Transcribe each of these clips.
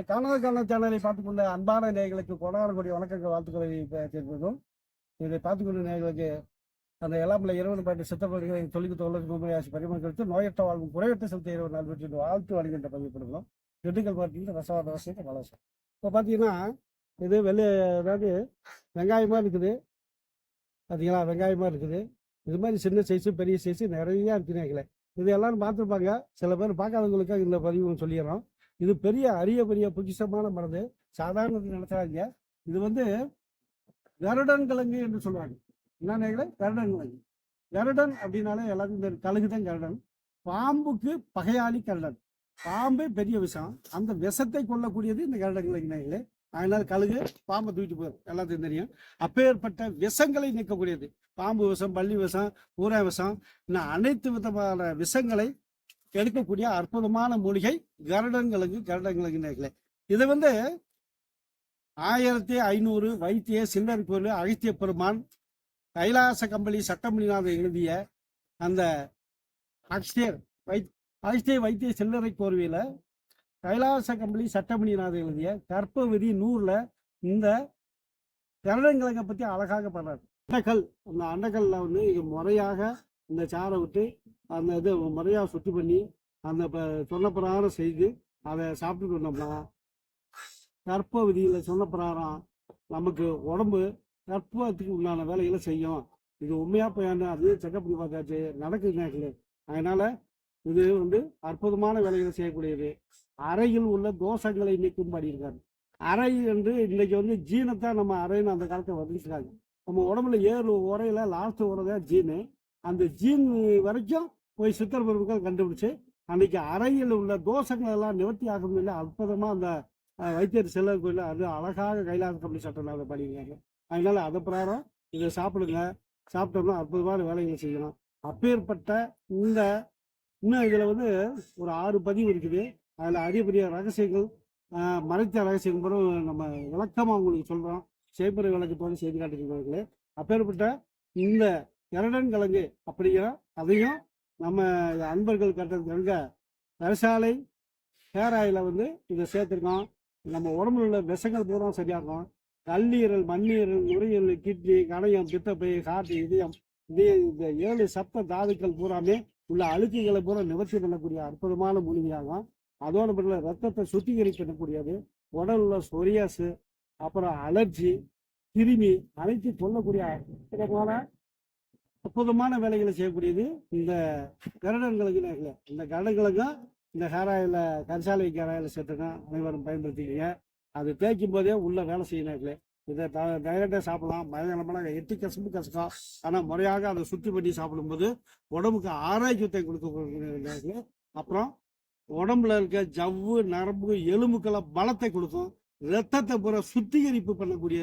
காணாத காண சேனலை பார்த்துக்கொண்ட அன்பான நேயர்களுக்கு கோடான கோடி வணக்கங்கள் வாழ்த்துக்களை தெரிவிக்கிறோம். இதை பார்த்துக்கொண்ட நேயர்களுக்கு அந்த எல்லாமே இறைவன் பாட்டு சித்தப்படுகிற தொழிலுக்கு தொழிலுக்கு மும்பையாசி பரிமாற்றம் நோயற்ற வாழ்வும் குறையற்ற செலுத்த இறைவன் நல்வெற்றி வாழ்த்து வழங்குகின்ற பதிவுப்படுகிறோம். திண்டுக்கல் பார்த்தீங்கன்னா ரசவாத ரசத்தை வளசம். இப்போ பார்த்தீங்கன்னா இது அதாவது வெங்காயமாக இருக்குது. பார்த்தீங்களா, வெங்காயமாக இருக்குது. இது மாதிரி சின்ன சைஸு பெரிய சைஸு நிறையா இருக்குதுங்களே. இது எல்லாரும் பார்த்துருப்பாங்க. சில பேர் பார்க்காதவங்களுக்காக இந்த பதிவு சொல்லிடுறோம். இது பெரிய பெரிய பொக்கிஷமான மருந்து. சாதாரண நினைச்சாங்க. இது வந்து கருடன் கிழங்கு என்று சொல்லுவாங்க. என்ன கருடன் கிழங்கு. கருடன் அப்படின்னாலே எல்லாருக்கும் இந்த கழுகு தான் கருடன். பாம்புக்கு பகையாளி கருடன். பாம்பு பெரிய விஷம். அந்த விஷத்தை கொல்லக்கூடியது இந்த கருடன் கிழங்கு. அதனால கழுகு பாம்பை தூக்கிட்டு போயிடும், எல்லாத்தையும் தெரியும். அப்பேற்பட்ட விஷங்களை நீக்கக்கூடியது. பாம்பு விஷம், பள்ளி விஷம், ஊரா விஷம், இன்னும் அனைத்து விதமான விஷங்களை எடுக்கக்கூடிய அற்புதமான மூலிகை கருடங்கிழங்கு. இது வந்து 1500 வைத்திய சில்லர் கோயில் அகத்திய பெருமான் கைலாச கம்பளி சட்டமணிநாதர் எழுதிய அந்த அகஸ்திய வைத்திய சில்லறை கோர்வையில கைலாச கம்பளி சட்டமணிநாதர் எழுதிய கற்பவதி நூறுல இந்த கருடங்கிழங்கை பத்தி அழகாக பண்ணார். அண்டக்கல், அந்த அண்டக்கல்ல வந்து இது முறையாக இந்த சாரை விட்டு அந்த இது முறையாக சுத்தி பண்ணி அந்த சொன்ன பிரகாரம் செய்து அதை சாப்பிட்டுட்டு வந்தோம்னா கற்ப விதியில் சொன்ன பிரகாரம் நமக்கு உடம்பு கற்பத்துக்கு உண்டான வேலைகளை செய்யும். இது உண்மையா போயான்னு அதையும் செக்கப் பண்ணி பார்த்தாச்சு, நடக்குது. அதனால இது வந்து அற்புதமான வேலைகளை செய்யக்கூடியது. அறையில் உள்ள தோஷங்களை நீக்கும் பண்ணியிருக்காரு. அறை என்று இன்னைக்கு வந்து ஜீனத்தான் நம்ம அறைன்னு அந்த காலத்தை வந்துருக்காங்க. நம்ம உடம்புல 7 உரையில லாஸ்ட் உரைதான் ஜீனு. அந்த ஜீன் வரைக்கும் போய் சித்தர் பொருட்கள் கண்டுபிடிச்சு அன்னைக்கு அறையில் உள்ள தோஷங்கள் எல்லாம் நிவர்த்தி ஆகும். இல்லை அற்புதமா அந்த வைத்தியர் செல்லர் கோயில் அது அழகாக கைலாச கம்பளி சட்டம் அதை பண்ணியிருக்காங்க. அதனால அதை பிரகாரம் இதை சாப்பிடுங்க. சாப்பிட்டோம்னா அற்புதமான வேலைகளை செய்யணும். அப்பேற்பட்ட இந்த இன்னும் இதில் வந்து ஒரு 6 பதிவு இருக்குது. அதில் அரிய ரகசியங்கள், மறைத்த ரகசியங்களும் நம்ம விளக்கமாக உங்களுக்கு சொல்கிறோம். செய்முறை விளக்கத்தோடு செய்து காட்டுகிறவர்களே. அப்பேற்பட்ட இந்த கருடன் கிழங்கு அப்படிங்கிற அதையும் நம்ம அன்பர்கள் கட்டுறதுக்காக கரிசாலை ஹேர் ஆயில வந்து இதை சேர்த்துருக்கோம். நம்ம உடம்புல உள்ள விஷங்கள் பூரா சரியாகும். கல்லீரல், மண்ணீரல், நுரையீரல், கிட்னி, கணையம், பித்தப்பை, காட்டு, இதயம், இந்த 7 சப்த தாதுக்கள் பூராமே உள்ள அழுக்குகளை பூரா நிவர்த்தி பண்ணக்கூடிய அற்புதமான மூலிகையாகும். அதோட மட்டும் ரத்தத்தை சுத்திகரிப்பு பண்ணக்கூடியது. உடல் உள்ள சொரியாசு, அப்புறம் அலர்ஜி, கிருமி அனைத்து கொல்லக்கூடிய அற்புதமான வேலைகளை செய்யக்கூடியது இந்த கருடங்கிழங்கு. இந்த கருடங்கிழங்கும் இந்த ஹேராயில் கரிசாலை ஹேராயில் சேர்த்துங்க. அனைவரும் பயன்படுத்திக்கங்க. அது தேய்க்கும் போதே உள்ள வேலை செய்யணும். இதை டைரக்டாக சாப்பிடலாம். பயங்கரமான எட்டி கசக்கும். ஆனால் முறையாக அதை சுத்தி பண்ணி சாப்பிடும்போது உடம்புக்கு ஆரோக்கியத்தை கொடுக்க. அப்புறம் உடம்புல இருக்க ஜவ்வு, நரம்பு, எலும்புக்களை பலத்தை கொடுக்கும். ரத்தத்தை பூரா சுத்திகரிப்பு பண்ணக்கூடிய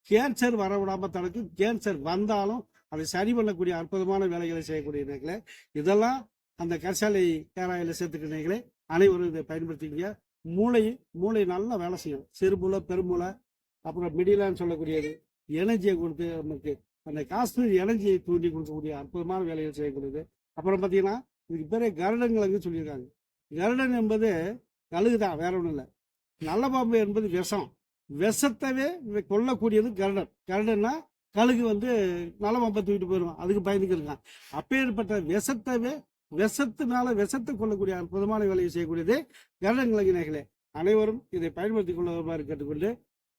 கேன்சர் வரவிடாம தடுக்கும். கேன்சர் வந்தாலும் அதை சரி பண்ணக்கூடிய அற்புதமான வேலைகளை செய்யக்கூடிய இதெல்லாம் அந்த கரிசாலை கேராயில் சேர்த்துக்கிறீங்களே. அனைவரும் இதை பயன்படுத்திங்க. மூளை நல்லா வேலை செய்யும். சிறுமூளை, பெருமூளை, அப்புறம் மிடிலான்னு சொல்லக்கூடியது எனர்ஜியை கொடுத்து நமக்கு அந்த காஸ்ட்லி எனர்ஜியை தூண்டி கொடுக்கக்கூடிய அற்புதமான வேலைகள் செய்யக்கூடியது. அப்புறம் பார்த்தீங்கன்னா இதுக்கு பேரே கருடங்கிழங்கு சொல்லியிருக்காங்க. கருடன் என்பது கழுகுதான், வேற ஒன்றும் இல்லை. நல்ல பாம்பு என்பது விஷம். விஷத்தவே கொல்லக்கூடியது கருடன். கருடன்னா கழுகு வந்து நல்ல பாம்பை தூக்கிட்டு போயிடும், அதுக்கு பயந்துக்கு இருக்கான். அப்பேற்பட்ட விஷத்தை கொள்ளக்கூடிய அற்புதமான வேலையை செய்யக்கூடியது கருடங்கிழங்கு. அனைவரும் இதை பயன்படுத்திக் கொள்ளுமாறு கேட்டுக்கொண்டு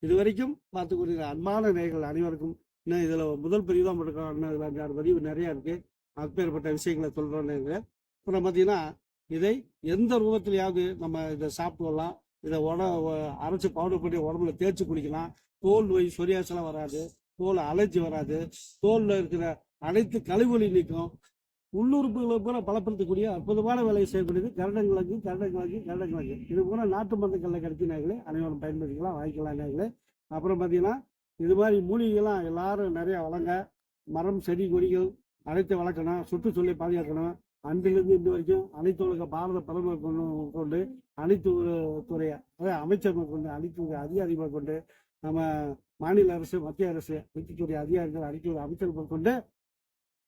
இதுவரைக்கும் பார்த்து கொண்டிருக்கிற அன்பான நேயர்கள் அனைவருக்கும் இன்னும் இதில் முதல் பதிவு தான் போட்டிருக்கோம். இன்னும் இதில் 5-6 பதிவு நிறையா இருக்குது. அப்பேற்பட்ட விஷயங்களை சொல்கிறோன்னு. அப்புறம் பார்த்தீங்கன்னா இதை எந்த ரூபத்திலையாவது நம்ம இதை சாப்பிடலாம். இதை அரைச்சி பவுடர் பண்ணி உடம்புல தேய்ச்சி குடிக்கலாம். தோல் நோய், சொரியாசெல்லாம் வராது. தோல் அலர்ஜி வராது. தோலில் இருக்கிற அனைத்து கழிவுகளை நீக்கும். உள்ளுறுப்புகளை பூரா பலப்படுத்தக்கூடிய அற்புதமான வேலையை செய்யக்கூடியது கருடங்கிழங்கு. இது பூரா நாட்டு மருந்துகளில் கிடைக்கினாங்களே. அனைவரும் பயன்படுத்திக்கலாம், வாங்கிக்கலாம். அப்புறம் பார்த்தீங்கன்னா இது மாதிரி மூலிகைகள்லாம் எல்லாரும் நிறைய வளங்க. மரம், செடி, கொடிகள் அனைத்து வளர்க்கணும். சுற்றுச்சூழலை பாதுகாக்கணும். அன்றிலிருந்து இன்று வரைக்கும் அனைத்து உலக பாரத பிரதமர் கொண்டு அனைத்து துறை அமைச்சர்கள் கொண்டு அனைத்து அதிகாரிகள் கொண்டு நம்ம மாநில அரசு, மத்திய அரசு, அனைத்துத்துறை அதிகாரிகள், அனைத்து அமைச்சர்கள் கொண்டு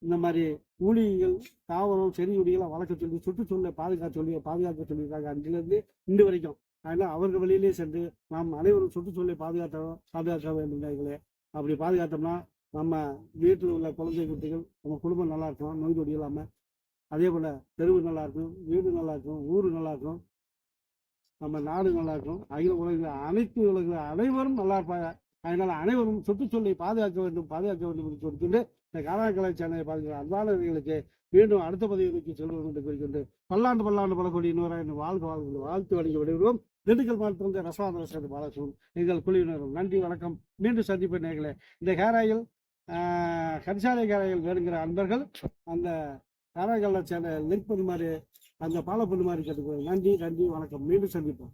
இந்த மாதிரி மூலிகைகள், தாவரம், செடி கொடிகளை வளர்க்க சொல்லி சுற்றுச்சூழலை பாதுகாக்க சொல்லியிருக்காங்க. அன்றிலிருந்து இன்று வரைக்கும் அதனால் அவர்கள் வழியிலே சென்று நாம் அனைவரும் சுற்றுச்சூழலை பாதுகாக்க வேண்டும் நேயர்களே. அப்படி பாதுகாத்தோம்னா நம்ம வீட்டில் உள்ள குழந்தை குட்டிகள் நம்ம குடும்பம் நல்லா இருக்கும், நோய் நொடி இல்லாமல். அதே போல் தெருவு நல்லா இருக்கும், வீடு நல்லா இருக்கும், ஊர் நல்லா இருக்கும், நம்ம நாடு நல்லா இருக்கும், அகில உலகில் அனைத்து உலகில் அனைவரும் நல்லா இருப்பாங்க. அதனால் அனைவரும் சுற்றுச்சூழலை பாதுகாக்க வேண்டும் என்று சொல்லிக்கொண்டு இந்த காராக்கலை சேனலை பார்க்கிற அன்பாளர்களுக்கு மீண்டும் அடுத்த பதிவுக்கு செல்வோம் என்று கூறிக்கொண்டு பல்லாண்டு பல கோடி வாழ்க வாழ்த்து வழங்கி விடுகிறோம். திண்டுக்கல் மாவட்டத்தில் ரசவாத பாலசும் எங்கள் குழுவினரும் நன்றி வணக்கம். மீண்டும் சந்திப்பு நேர்களே. இந்த கேராயில் கரிசாலை கேராயில் வேணுங்கிற அன்பர்கள் அந்த காராக்கலை சேனல் லிங்க் பண்ணுமாறு, அந்த ஃபாலோ பண்ணுமாறு கேட்டுக்கொள்கிறேன். நன்றி வணக்கம். மீண்டும் சந்திப்போம்.